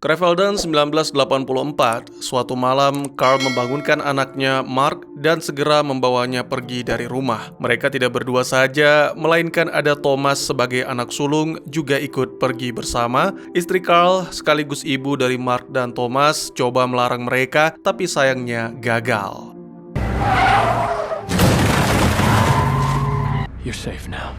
Creveldon 1984, suatu malam Carl membangunkan anaknya Mark dan segera membawanya pergi dari rumah. Mereka tidak berdua saja, melainkan ada Thomas sebagai anak sulung juga ikut pergi bersama. Istri Carl sekaligus ibu dari Mark dan Thomas coba melarang mereka, tapi sayangnya gagal. You're safe now.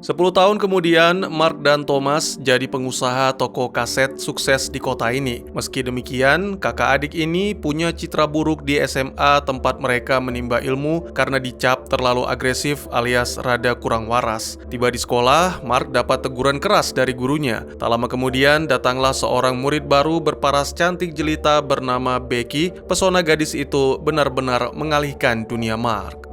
10 tahun kemudian, Mark dan Thomas jadi pengusaha toko kaset sukses di kota ini. Meski demikian, kakak adik ini punya citra buruk di SMA tempat mereka menimba ilmu karena dicap terlalu agresif alias rada kurang waras. Tiba di sekolah, Mark dapat teguran keras dari gurunya. Tak lama kemudian, datanglah seorang murid baru berparas cantik jelita bernama Becky. Pesona gadis itu benar-benar mengalihkan dunia Mark.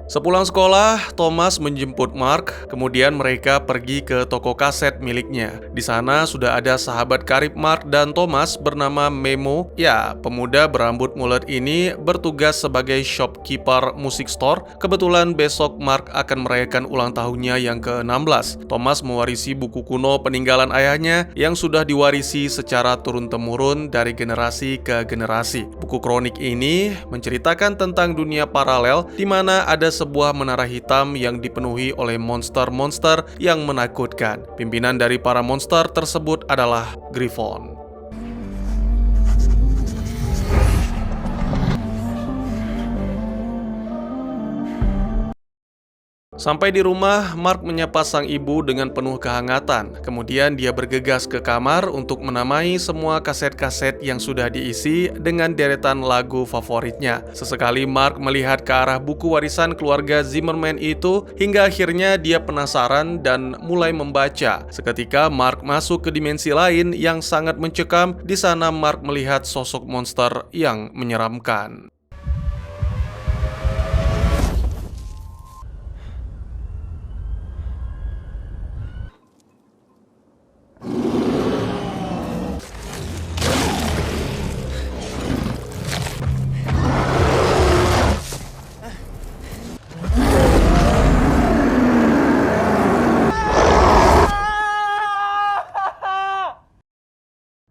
Sepulang sekolah, Thomas menjemput Mark, kemudian mereka pergi ke toko kaset miliknya. Di sana sudah ada sahabat karib Mark dan Thomas bernama Memo. Ya, pemuda berambut mulet ini bertugas sebagai shopkeeper musik store. Kebetulan besok Mark akan merayakan ulang tahunnya yang ke-16. Thomas mewarisi buku kuno peninggalan ayahnya yang sudah diwarisi secara turun-temurun dari generasi ke generasi. Buku kronik ini menceritakan tentang dunia paralel di mana ada sebuah menara hitam yang dipenuhi oleh monster-monster yang menakutkan. Pimpinan dari para monster tersebut adalah Griffon. Sampai di rumah, Mark menyapa sang ibu dengan penuh kehangatan. Kemudian dia bergegas ke kamar untuk menamai semua kaset-kaset yang sudah diisi dengan deretan lagu favoritnya. Sesekali Mark melihat ke arah buku warisan keluarga Zimmerman itu, hingga akhirnya dia penasaran dan mulai membaca. Seketika Mark masuk ke dimensi lain yang sangat mencekam. Di sana Mark melihat sosok monster yang menyeramkan.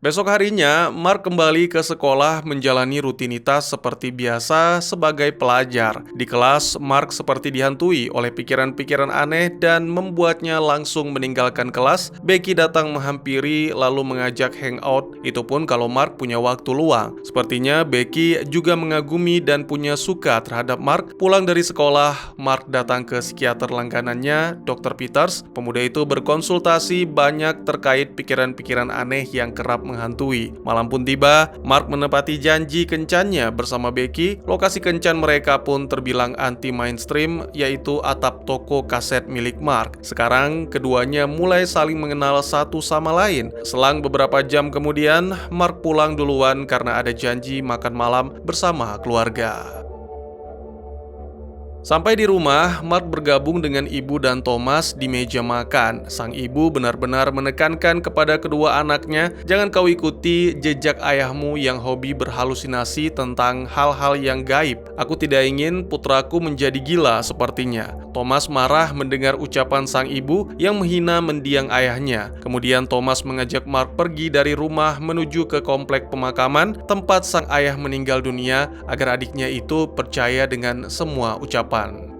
Besok harinya, Mark kembali ke sekolah menjalani rutinitas seperti biasa sebagai pelajar. Di kelas, Mark seperti dihantui oleh pikiran-pikiran aneh dan membuatnya langsung meninggalkan kelas. Becky datang menghampiri lalu mengajak hangout, itu pun kalau Mark punya waktu luang. Sepertinya Becky juga mengagumi dan punya suka terhadap Mark. Pulang dari sekolah, Mark datang ke psikiater langganannya, Dr. Peters. Pemuda itu berkonsultasi banyak terkait pikiran-pikiran aneh yang kerap menghantui. Malam pun tiba, Mark menepati janji kencannya bersama Becky. Lokasi kencan mereka pun terbilang anti-mainstream, yaitu atap toko kaset milik Mark. Sekarang, keduanya mulai saling mengenal satu sama lain. Selang beberapa jam kemudian, Mark pulang duluan karena ada janji makan malam bersama keluarga. Sampai di rumah, Mark bergabung dengan ibu dan Thomas di meja makan. Sang ibu benar-benar menekankan kepada kedua anaknya, "Jangan kau ikuti jejak ayahmu yang hobi berhalusinasi tentang hal-hal yang gaib. Aku tidak ingin putraku menjadi gila sepertinya." Thomas marah mendengar ucapan sang ibu yang menghina mendiang ayahnya. Kemudian Thomas mengajak Mark pergi dari rumah menuju ke komplek pemakaman tempat sang ayah meninggal dunia agar adiknya itu percaya dengan semua ucapan.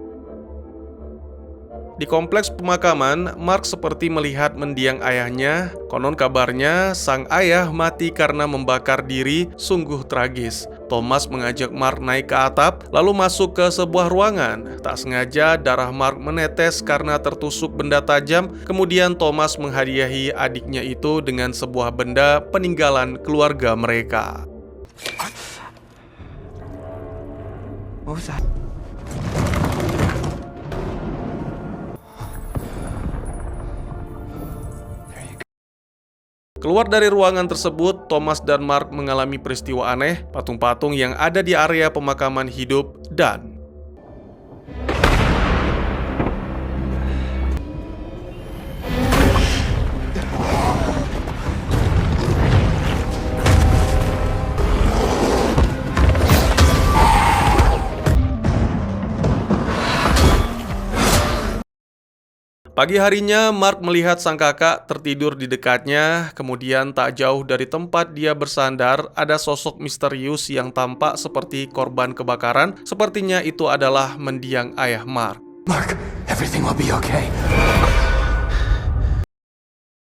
Di kompleks pemakaman, Mark seperti melihat mendiang ayahnya. Konon kabarnya, sang ayah mati karena membakar diri, sungguh tragis. Thomas mengajak Mark naik ke atap, lalu masuk ke sebuah ruangan. Tak sengaja, darah Mark menetes karena tertusuk benda tajam. Kemudian Thomas menghadiahi adiknya itu dengan sebuah benda peninggalan keluarga mereka. What was that? Keluar dari ruangan tersebut, Thomas dan Mark mengalami peristiwa aneh. Patung-patung yang ada di area pemakaman hidup dan Pagi harinya, Mark melihat sang kakak tertidur di dekatnya, kemudian tak jauh dari tempat dia bersandar, ada sosok misterius yang tampak seperti korban kebakaran, sepertinya itu adalah mendiang ayah Mark. Mark, everything will be okay.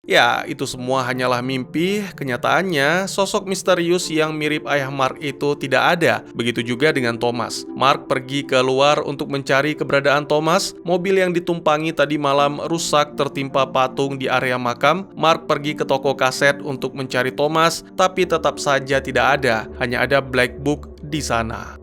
Ya, itu semua hanyalah mimpi. Kenyataannya, sosok misterius yang mirip ayah Mark itu tidak ada. Begitu juga dengan Thomas. Mark pergi keluar untuk mencari keberadaan Thomas. Mobil yang ditumpangi tadi malam rusak tertimpa patung di area makam. Mark pergi ke toko kaset untuk mencari Thomas, tapi tetap saja tidak ada. Hanya ada black book di sana.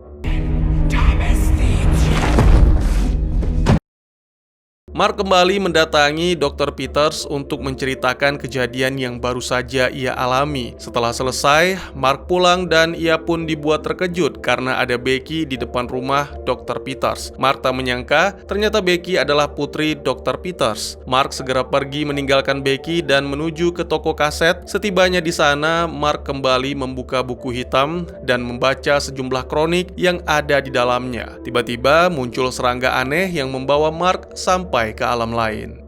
Mark kembali mendatangi Dr. Peters untuk menceritakan kejadian yang baru saja ia alami. Setelah selesai, Mark pulang dan ia pun dibuat terkejut karena ada Becky di depan rumah Dr. Peters. Mark tak menyangka ternyata Becky adalah putri Dr. Peters. Mark segera pergi meninggalkan Becky dan menuju ke toko kaset. Setibanya di sana, Mark kembali membuka buku hitam dan membaca sejumlah kronik yang ada di dalamnya. Tiba-tiba muncul serangga aneh yang membawa Mark sampai ke alam lain.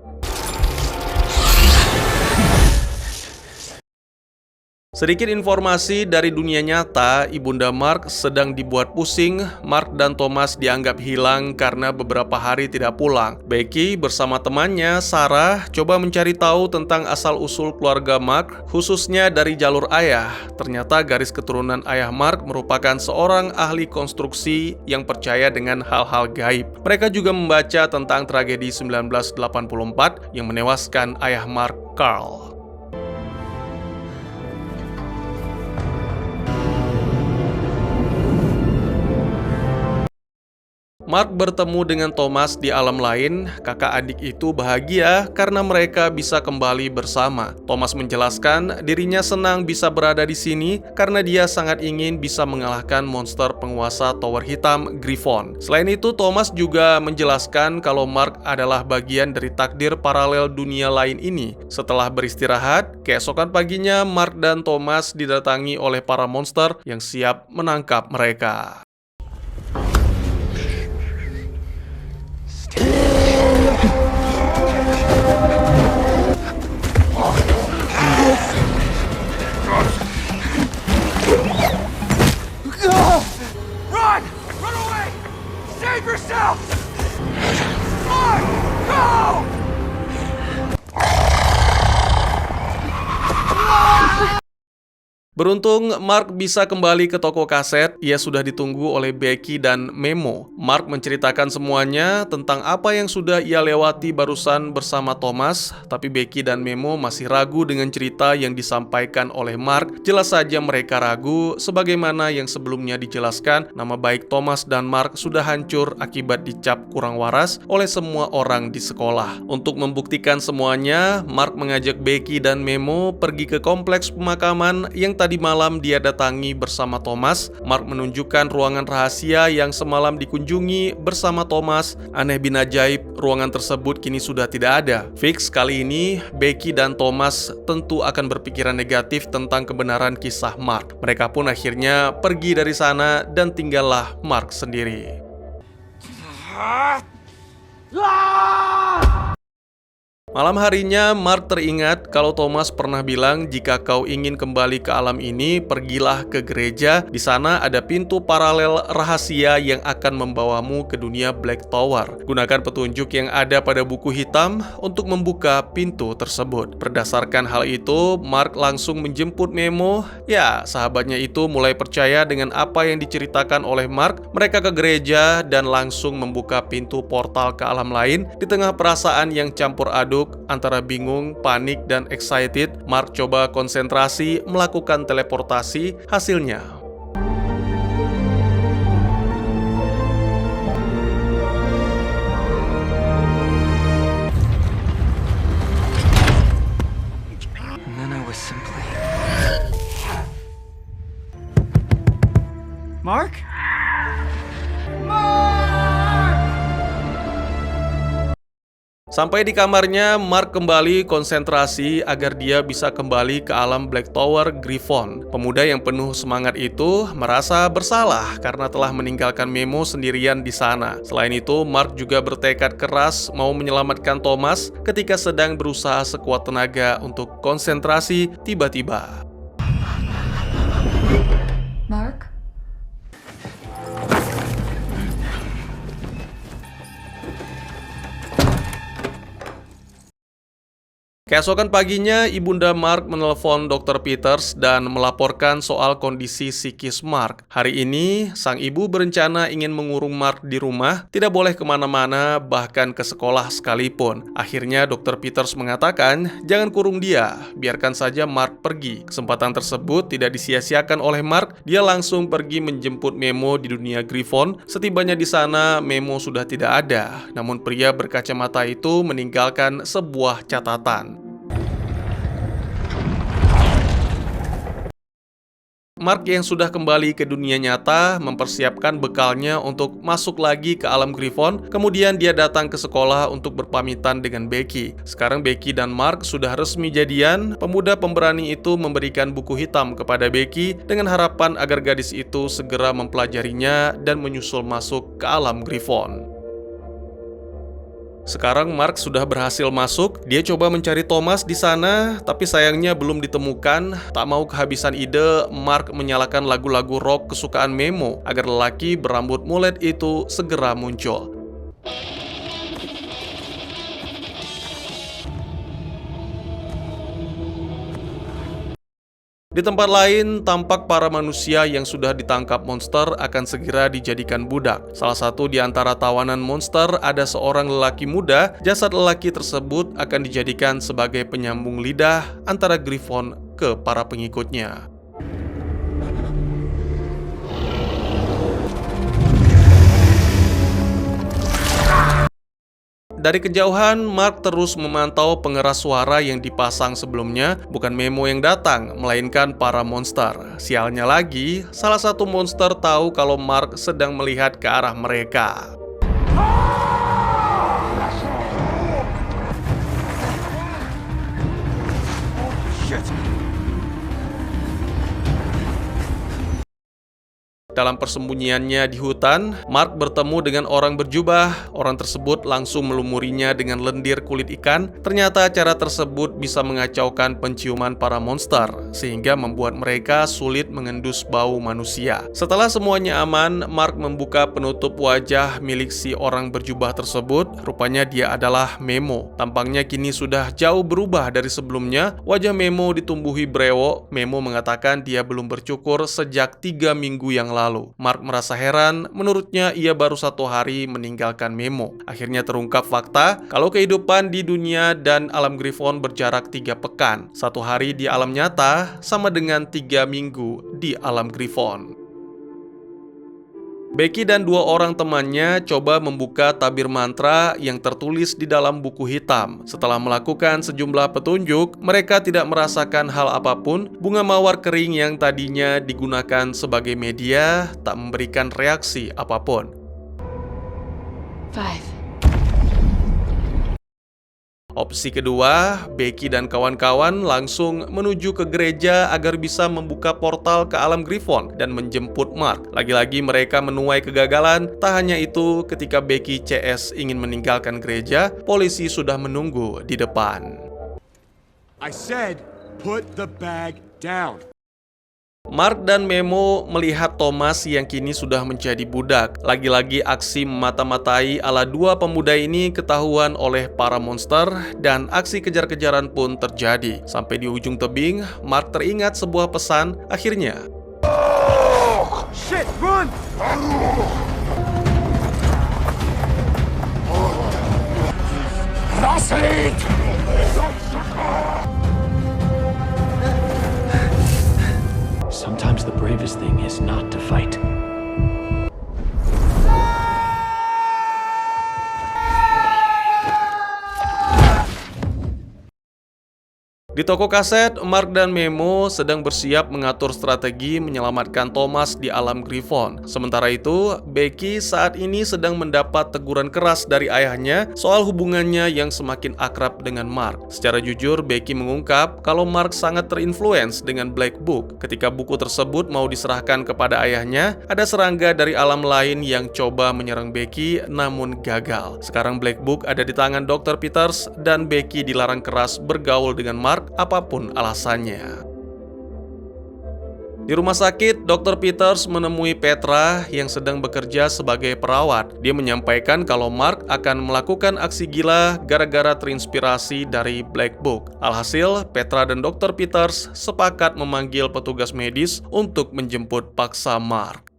Sedikit informasi dari dunia nyata, ibunda Mark sedang dibuat pusing. Mark dan Thomas dianggap hilang karena beberapa hari tidak pulang. Becky bersama temannya, Sarah, coba mencari tahu tentang asal-usul keluarga Mark, khususnya dari jalur ayah. Ternyata garis keturunan ayah Mark merupakan seorang ahli konstruksi yang percaya dengan hal-hal gaib. Mereka juga membaca tentang tragedi 1984 yang menewaskan ayah Mark, Carl. Mark bertemu dengan Thomas di alam lain. Kakak adik itu bahagia karena mereka bisa kembali bersama. Thomas menjelaskan dirinya senang bisa berada di sini karena dia sangat ingin bisa mengalahkan monster penguasa Tower Hitam, Griffon. Selain itu, Thomas juga menjelaskan kalau Mark adalah bagian dari takdir paralel dunia lain ini. Setelah beristirahat, keesokan paginya Mark dan Thomas didatangi oleh para monster yang siap menangkap mereka. Run! Run away! Save yourself! Mark! Go! Beruntung, Mark bisa kembali ke toko kaset. Ia sudah ditunggu oleh Becky dan Memo. Mark menceritakan semuanya tentang apa yang sudah ia lewati barusan bersama Thomas, tapi Becky dan Memo masih ragu dengan cerita yang disampaikan oleh Mark. Jelas saja mereka ragu, sebagaimana yang sebelumnya dijelaskan, nama baik Thomas dan Mark sudah hancur akibat dicap kurang waras oleh semua orang di sekolah. Untuk membuktikan semuanya, Mark mengajak Becky dan Memo pergi ke kompleks pemakaman yang tadi malam dia datangi bersama Thomas. Mark menunjukkan ruangan rahasia yang semalam dikunjungi bersama Thomas. Aneh bin ajaib, ruangan tersebut kini sudah tidak ada. Fix kali ini, Becky dan Thomas tentu akan berpikiran negatif tentang kebenaran kisah Mark. Mereka pun akhirnya pergi dari sana dan tinggallah Mark sendiri. Malam harinya, Mark teringat kalau Thomas pernah bilang jika kau ingin kembali ke alam ini, pergilah ke gereja. Di sana ada pintu paralel rahasia yang akan membawamu ke dunia Black Tower. Gunakan petunjuk yang ada pada buku hitam untuk membuka pintu tersebut. Berdasarkan hal itu, Mark langsung menjemput Memo. Ya, sahabatnya itu mulai percaya dengan apa yang diceritakan oleh Mark. Mereka ke gereja dan langsung membuka pintu portal ke alam lain. Di tengah perasaan yang campur aduk antara bingung, panik, dan excited, Mark coba konsentrasi melakukan teleportasi. Hasilnya, And then I was simply... Mark? Sampai di kamarnya, Mark kembali konsentrasi agar dia bisa kembali ke alam Black Tower Griffon. Pemuda yang penuh semangat itu merasa bersalah karena telah meninggalkan Memo sendirian di sana. Selain itu, Mark juga bertekad keras mau menyelamatkan Thomas ketika sedang berusaha sekuat tenaga untuk konsentrasi. Tiba-tiba Mark? keesokan paginya, ibunda Mark menelpon Dr. Peters dan melaporkan soal kondisi psikis Mark. Hari ini, sang ibu berencana ingin mengurung Mark di rumah, tidak boleh kemana-mana, bahkan ke sekolah sekalipun. Akhirnya, Dr. Peters mengatakan, jangan kurung dia, biarkan saja Mark pergi. Kesempatan tersebut tidak disia-siakan oleh Mark, dia langsung pergi menjemput Memo di dunia Griffon. Setibanya di sana, Memo sudah tidak ada, namun pria berkacamata itu meninggalkan sebuah catatan. Mark yang sudah kembali ke dunia nyata mempersiapkan bekalnya untuk masuk lagi ke alam Griffon. Kemudian dia datang ke sekolah untuk berpamitan dengan Becky. Sekarang Becky dan Mark sudah resmi jadian. Pemuda pemberani itu memberikan buku hitam kepada Becky dengan harapan agar gadis itu segera mempelajarinya dan menyusul masuk ke alam Griffon. Sekarang Mark sudah berhasil masuk. Dia coba mencari Thomas di sana, tapi sayangnya belum ditemukan. Tak mau kehabisan ide, Mark menyalakan lagu-lagu rock kesukaan Memo agar lelaki berambut mulet itu segera muncul. Di tempat lain, tampak para manusia yang sudah ditangkap monster akan segera dijadikan budak. Salah satu di antara tawanan monster ada seorang lelaki muda. Jasad lelaki tersebut akan dijadikan sebagai penyambung lidah antara Griffon ke para pengikutnya. Dari kejauhan, Mark terus memantau pengeras suara yang dipasang sebelumnya. Bukan Memo yang datang, melainkan para monster. Sialnya lagi, salah satu monster tahu kalau Mark sedang melihat ke arah mereka. Dalam persembunyiannya di hutan, Mark bertemu dengan orang berjubah. Orang tersebut langsung melumurinya dengan lendir kulit ikan. Ternyata cara tersebut bisa mengacaukan penciuman para monster, sehingga membuat mereka sulit mengendus bau manusia. Setelah semuanya aman, Mark membuka penutup wajah milik si orang berjubah tersebut. Rupanya dia adalah Memo. Tampangnya kini sudah jauh berubah dari sebelumnya. Wajah Memo ditumbuhi brewok. Memo mengatakan dia belum bercukur sejak 3 minggu yang lalu. Mark merasa heran, menurutnya ia baru 1 hari meninggalkan Memo. Akhirnya terungkap fakta kalau kehidupan di dunia dan alam Griffon berjarak 3 pekan. 1 hari di alam nyata sama dengan 3 minggu di alam Griffon. Becky dan 2 orang temannya coba membuka tabir mantra yang tertulis di dalam buku hitam. Setelah melakukan sejumlah petunjuk, mereka tidak merasakan hal apapun. Bunga mawar kering yang tadinya digunakan sebagai media tak memberikan reaksi apapun. 5. Opsi kedua, Becky dan kawan-kawan langsung menuju ke gereja agar bisa membuka portal ke alam Griffon dan menjemput Mark. Lagi-lagi mereka menuai kegagalan. Tak hanya itu, ketika Becky CS ingin meninggalkan gereja, polisi sudah menunggu di depan. I said, put the bag down. Mark dan Memo melihat Thomas yang kini sudah menjadi budak. Lagi-lagi aksi memata-matai ala 2 pemuda ini ketahuan oleh para monster dan aksi kejar-kejaran pun terjadi. Sampai di ujung tebing, Mark teringat sebuah pesan. Akhirnya, Shit, run! Rosalind! Sometimes the bravest thing is not to fight. Di toko kaset, Mark dan Memo sedang bersiap mengatur strategi menyelamatkan Thomas di alam Griffon. Sementara itu, Becky saat ini sedang mendapat teguran keras dari ayahnya soal hubungannya yang semakin akrab dengan Mark. Secara jujur, Becky mengungkap kalau Mark sangat terinfluence dengan Black Book. Ketika buku tersebut mau diserahkan kepada ayahnya, ada serangga dari alam lain yang coba menyerang Becky namun gagal. Sekarang Black Book ada di tangan Dr. Peters dan Becky dilarang keras bergaul dengan Mark apapun alasannya. Di rumah sakit, Dr. Peters menemui Petra yang sedang bekerja sebagai perawat. Dia menyampaikan kalau Mark akan melakukan aksi gila gara-gara terinspirasi dari Black Book. Alhasil, Petra dan Dr. Peters sepakat memanggil petugas medis untuk menjemput paksa Mark.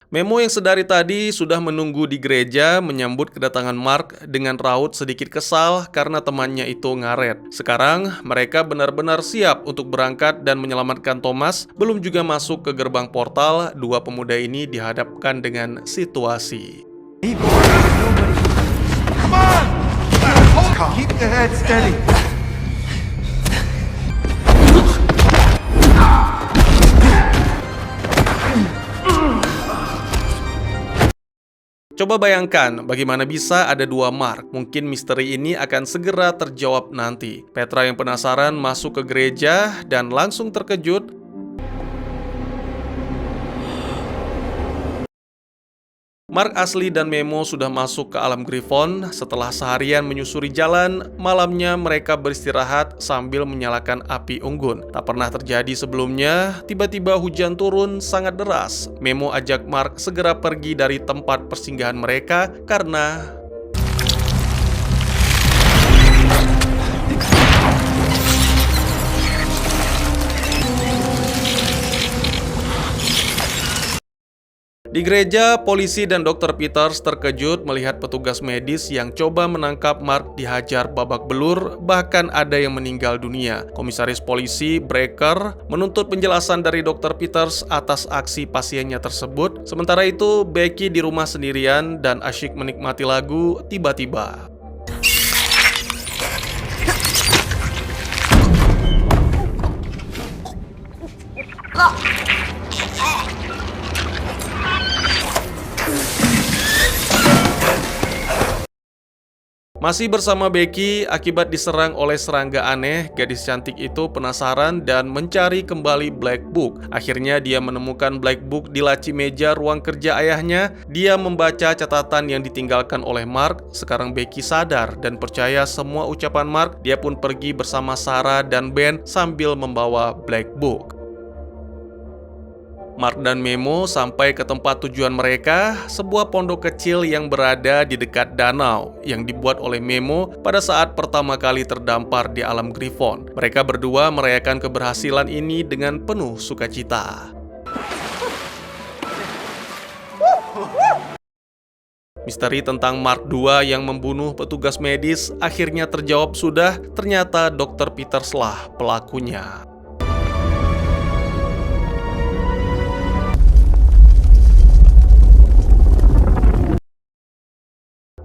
Memo yang sedari tadi sudah menunggu di gereja menyambut kedatangan Mark dengan raut sedikit kesal karena temannya itu ngaret. Sekarang mereka benar-benar siap untuk berangkat dan menyelamatkan Thomas. Belum juga masuk ke gerbang portal, dua pemuda ini dihadapkan dengan situasi. Come on! Keep the head steady. Coba bayangkan bagaimana bisa ada dua Mark. Mungkin misteri ini akan segera terjawab nanti. Petra yang penasaran masuk ke gereja dan langsung terkejut. Mark asli dan Memo sudah masuk ke alam Griffon. Setelah seharian menyusuri jalan, malamnya mereka beristirahat sambil menyalakan api unggun. Tak pernah terjadi sebelumnya, tiba-tiba hujan turun sangat deras. Memo ajak Mark segera pergi dari tempat persinggahan mereka karena di gereja, polisi dan Dr. Peters terkejut melihat petugas medis yang coba menangkap Mark dihajar babak belur, bahkan ada yang meninggal dunia. Komisaris polisi, Breaker, menuntut penjelasan dari Dr. Peters atas aksi pasiennya tersebut. Sementara itu, Becky di rumah sendirian dan asyik menikmati lagu tiba-tiba. Masih bersama Becky, akibat diserang oleh serangga aneh, gadis cantik itu penasaran dan mencari kembali Black Book. Akhirnya dia menemukan Black Book di laci meja ruang kerja ayahnya. Dia membaca catatan yang ditinggalkan oleh Mark. Sekarang Becky sadar dan percaya semua ucapan Mark. Dia pun pergi bersama Sarah dan Ben sambil membawa Black Book. Mark dan Memo sampai ke tempat tujuan mereka, sebuah pondok kecil yang berada di dekat danau yang dibuat oleh Memo pada saat pertama kali terdampar di alam Griffon. Mereka berdua merayakan keberhasilan ini dengan penuh sukacita. Misteri tentang Mark II yang membunuh petugas medis akhirnya terjawab sudah. Ternyata Dr. Peters lah pelakunya.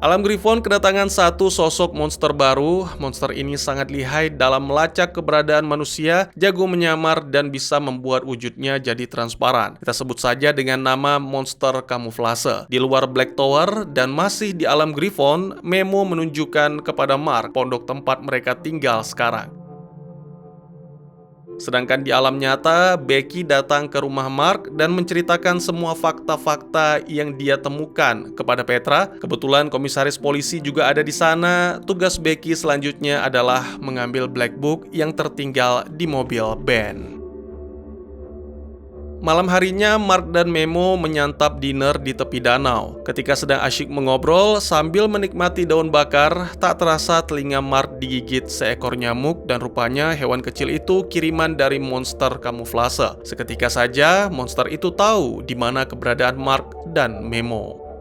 Alam Griffon kedatangan satu sosok monster baru. Monster ini sangat lihai dalam melacak keberadaan manusia, jago menyamar dan bisa membuat wujudnya jadi transparan. Kita sebut saja dengan nama monster kamuflase. Di luar Black Tower dan masih di alam Griffon, Memo menunjukkan kepada Mark pondok tempat mereka tinggal sekarang. Sedangkan di alam nyata, Becky datang ke rumah Mark dan menceritakan semua fakta-fakta yang dia temukan kepada Petra. Kebetulan komisaris polisi juga ada di sana. Tugas Becky selanjutnya adalah mengambil Black Book yang tertinggal di mobil Ben. Malam harinya, Mark dan Memo menyantap dinner di tepi danau. Ketika sedang asyik mengobrol sambil menikmati daun bakar, tak terasa telinga Mark digigit seekor nyamuk dan rupanya hewan kecil itu kiriman dari monster kamuflase. Seketika saja, monster itu tahu di mana keberadaan Mark dan Memo.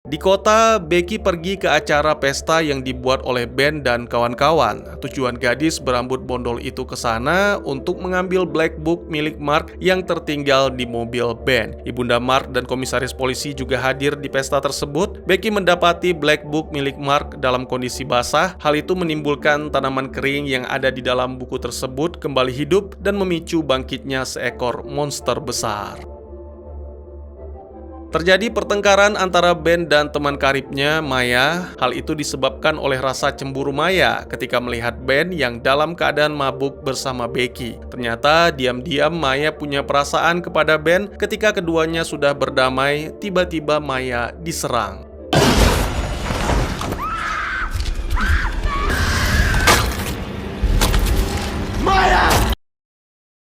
Di kota, Becky pergi ke acara pesta yang dibuat oleh Ben dan kawan-kawan. Tujuan gadis berambut bondol itu ke sana untuk mengambil black book milik Mark yang tertinggal di mobil Ben. Ibunda Mark dan komisaris polisi juga hadir di pesta tersebut. Becky mendapati black book milik Mark dalam kondisi basah. Hal itu menimbulkan tanaman kering yang ada di dalam buku tersebut kembali hidup dan memicu bangkitnya seekor monster besar. Terjadi pertengkaran antara Ben dan teman karibnya, Maya. Hal itu disebabkan oleh rasa cemburu Maya ketika melihat Ben yang dalam keadaan mabuk bersama Becky. Ternyata diam-diam Maya punya perasaan kepada Ben. Ketika keduanya sudah berdamai, tiba-tiba Maya diserang.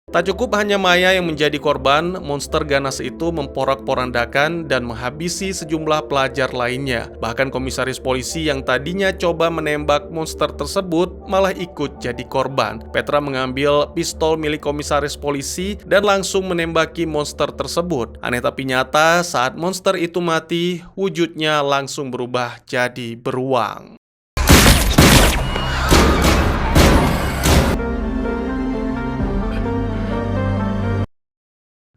Tak cukup hanya Maya yang menjadi korban, monster ganas itu memporak-porandakan dan menghabisi sejumlah pelajar lainnya. Bahkan komisaris polisi yang tadinya coba menembak monster tersebut malah ikut jadi korban. Petra mengambil pistol milik komisaris polisi dan langsung menembaki monster tersebut. Aneh tapi nyata, saat monster itu mati, wujudnya langsung berubah jadi beruang.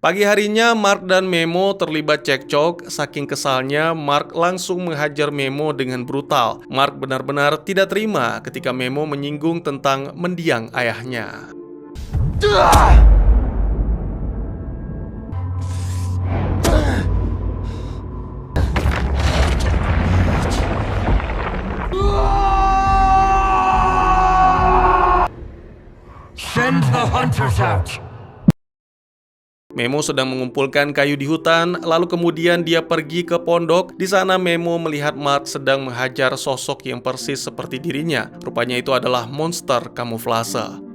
Pagi harinya, Mark dan Memo terlibat cekcok. Saking kesalnya, Mark langsung menghajar Memo dengan brutal. Mark benar-benar tidak terima ketika Memo menyinggung tentang mendiang ayahnya. Send the hunters out! Memo sedang mengumpulkan kayu di hutan, lalu kemudian dia pergi ke pondok. Di sana Memo melihat Mark sedang menghajar sosok yang persis seperti dirinya. Rupanya itu adalah monster kamuflase.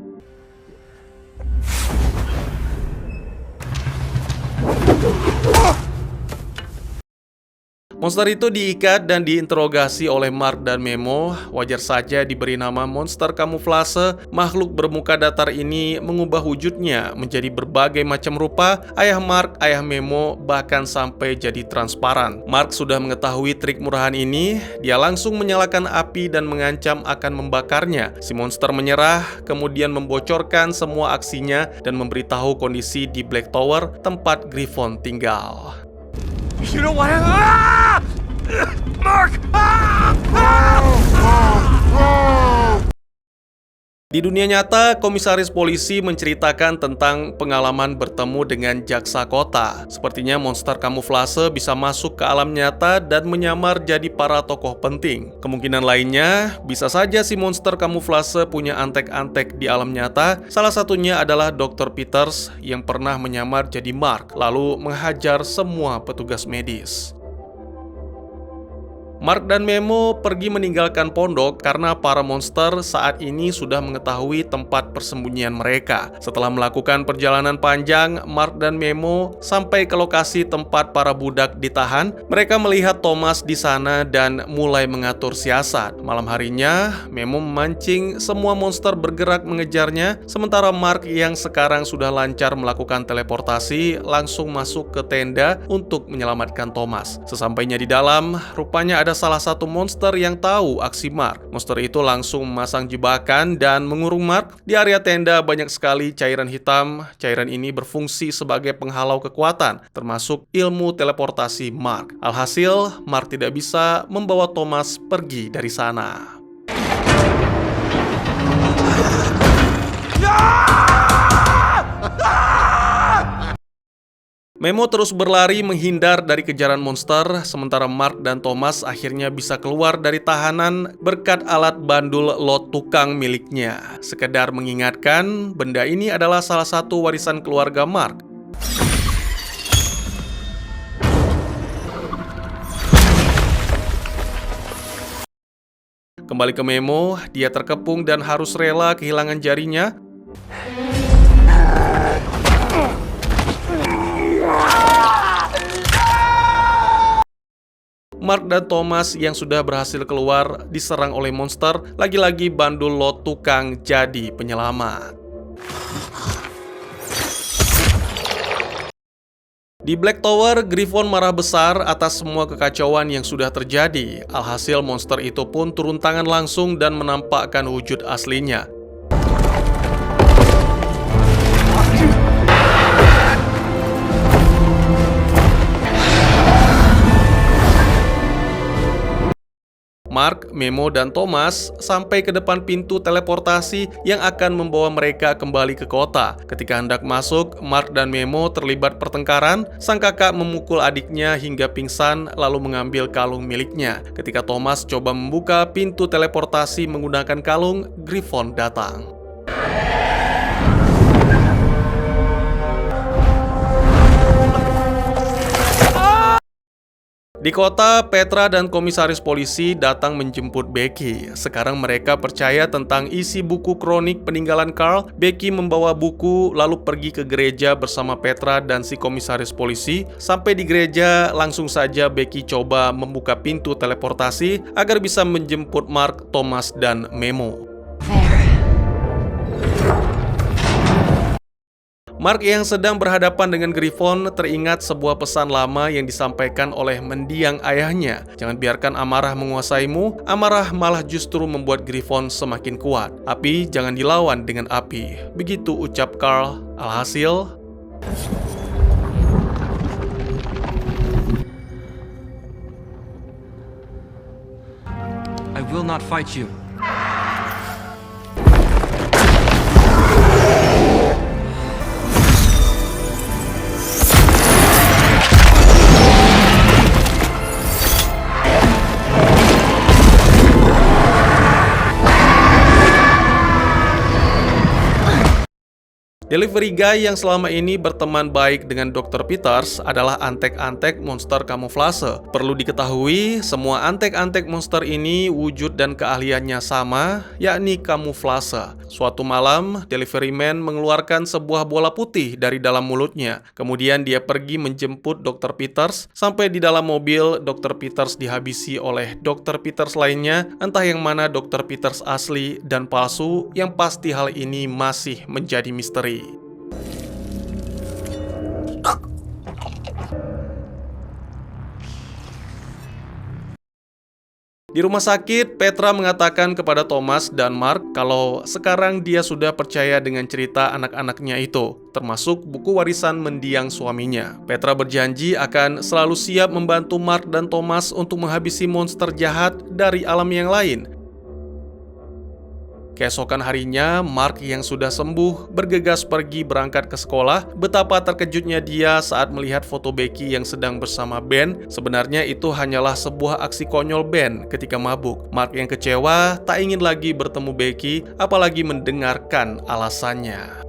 Monster itu diikat dan diinterogasi oleh Mark dan Memo. Wajar saja diberi nama monster kamuflase. Makhluk bermuka datar ini mengubah wujudnya menjadi berbagai macam rupa. Ayah Mark, ayah Memo, bahkan sampai jadi transparan. Mark sudah mengetahui trik murahan ini. Dia langsung menyalakan api dan mengancam akan membakarnya. Si monster menyerah, kemudian membocorkan semua aksinya dan memberitahu kondisi di Black Tower, tempat Griffon tinggal. You don't want to... Mark! Di dunia nyata, komisaris polisi menceritakan tentang pengalaman bertemu dengan jaksa kota. Sepertinya monster kamuflase bisa masuk ke alam nyata dan menyamar jadi para tokoh penting. Kemungkinan lainnya, bisa saja si monster kamuflase punya antek-antek di alam nyata. Salah satunya adalah Dr. Peters yang pernah menyamar jadi Mark, lalu menghajar semua petugas medis. Mark dan Memo pergi meninggalkan pondok karena para monster saat ini sudah mengetahui tempat persembunyian mereka. Setelah melakukan perjalanan panjang, Mark dan Memo sampai ke lokasi tempat para budak ditahan. Mereka melihat Thomas di sana dan mulai mengatur siasat. Malam harinya, Memo memancing semua monster bergerak mengejarnya, sementara Mark yang sekarang sudah lancar melakukan teleportasi langsung masuk ke tenda untuk menyelamatkan Thomas. Sesampainya di dalam, rupanya ada salah satu monster yang tahu aksi Mark. Monster itu langsung memasang jebakan dan mengurung Mark. Di area tenda banyak sekali cairan hitam. Cairan ini berfungsi sebagai penghalau kekuatan, termasuk ilmu teleportasi Mark. Alhasil, Mark tidak bisa membawa Thomas pergi dari sana. Memo terus berlari menghindar dari kejaran monster, sementara Mark dan Thomas akhirnya bisa keluar dari tahanan berkat alat bandul lot tukang miliknya. Sekedar mengingatkan, benda ini adalah salah satu warisan keluarga Mark. Kembali ke Memo, dia terkepung dan harus rela kehilangan jarinya. Mark dan Thomas yang sudah berhasil keluar diserang oleh monster. Lagi-lagi bandul lot tukang jadi penyelamat. Di Black Tower, Griffon marah besar atas semua kekacauan yang sudah terjadi. Alhasil monster itu pun turun tangan langsung dan menampakkan wujud aslinya. Mark, Memo, dan Thomas sampai ke depan pintu teleportasi yang akan membawa mereka kembali ke kota. Ketika hendak masuk, Mark dan Memo terlibat pertengkaran. Sang kakak memukul adiknya hingga pingsan lalu mengambil kalung miliknya. Ketika Thomas coba membuka pintu teleportasi menggunakan kalung, Griffon datang. Di kota, Petra dan komisaris polisi datang menjemput Becky. Sekarang mereka percaya tentang isi buku kronik peninggalan Carl. Becky membawa buku lalu pergi ke gereja bersama Petra dan si komisaris polisi. Sampai di gereja, langsung saja Becky coba membuka pintu teleportasi agar bisa menjemput Mark, Thomas, dan Memo. Mark yang sedang berhadapan dengan Griffon teringat sebuah pesan lama yang disampaikan oleh mendiang ayahnya. Jangan biarkan amarah menguasaimu, amarah malah justru membuat Griffon semakin kuat. Api jangan dilawan dengan api. Begitu ucap Carl. Alhasil, I will not fight you. delivery guy yang selama ini berteman baik dengan Dr. Peters adalah antek-antek monster kamuflase. Perlu diketahui, semua antek-antek monster ini wujud dan keahliannya sama, yakni kamuflase. Suatu malam, delivery man mengeluarkan sebuah bola putih dari dalam mulutnya. Kemudian dia pergi menjemput Dr. Peters. Sampai di dalam mobil, Dr. Peters dihabisi oleh Dr. Peters lainnya. Entah yang mana Dr. Peters asli dan palsu, yang pasti hal ini masih menjadi misteri. Di rumah sakit, Petra mengatakan kepada Thomas dan Mark kalau sekarang dia sudah percaya dengan cerita anak-anaknya itu, termasuk buku warisan mendiang suaminya. Petra berjanji akan selalu siap membantu Mark dan Thomas untuk menghabisi monster jahat dari alam yang lain. Keesokan harinya, Mark yang sudah sembuh bergegas pergi berangkat ke sekolah. Betapa terkejutnya dia saat melihat foto Becky yang sedang bersama Ben. Sebenarnya itu hanyalah sebuah aksi konyol Ben ketika mabuk. Mark yang kecewa tak ingin lagi bertemu Becky, apalagi mendengarkan alasannya.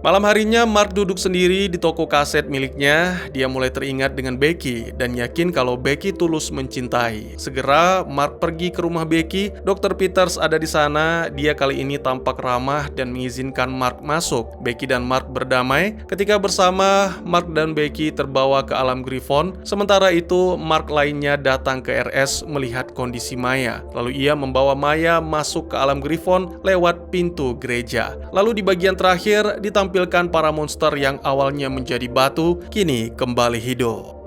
Malam harinya, Mark duduk sendiri di toko kaset miliknya. Dia mulai teringat dengan Becky dan yakin kalau Becky tulus mencintai. Segera, Mark pergi ke rumah Becky. Dr. Peters ada di sana. Dia kali ini tampak ramah dan mengizinkan Mark masuk. Becky dan Mark berdamai. Ketika bersama, Mark dan Becky terbawa ke alam Griffon. Sementara itu, Mark lainnya datang ke RS melihat kondisi Maya. Lalu ia membawa Maya masuk ke alam Griffon lewat pintu gereja. Lalu di bagian terakhir, ditampilkan para monster yang awalnya menjadi batu, kini kembali hidup.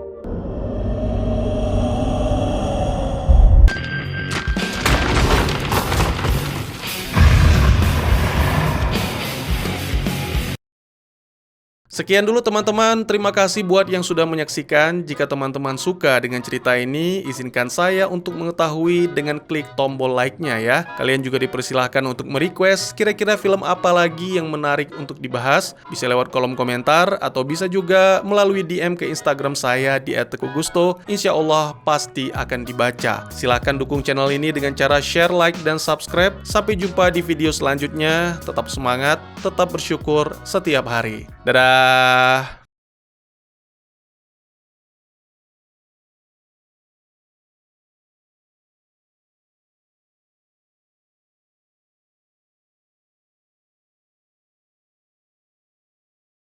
Sekian dulu teman-teman, terima kasih buat yang sudah menyaksikan. Jika teman-teman suka dengan cerita ini, izinkan saya untuk mengetahui dengan klik tombol like-nya ya. Kalian juga dipersilahkan untuk merequest kira-kira film apa lagi yang menarik untuk dibahas. Bisa lewat kolom komentar atau bisa juga melalui DM ke Instagram saya di @teguhgusto. Insya Allah pasti akan dibaca. Silahkan dukung channel ini dengan cara share, like, dan subscribe. Sampai jumpa di video selanjutnya. Tetap semangat, tetap bersyukur setiap hari. Dadah!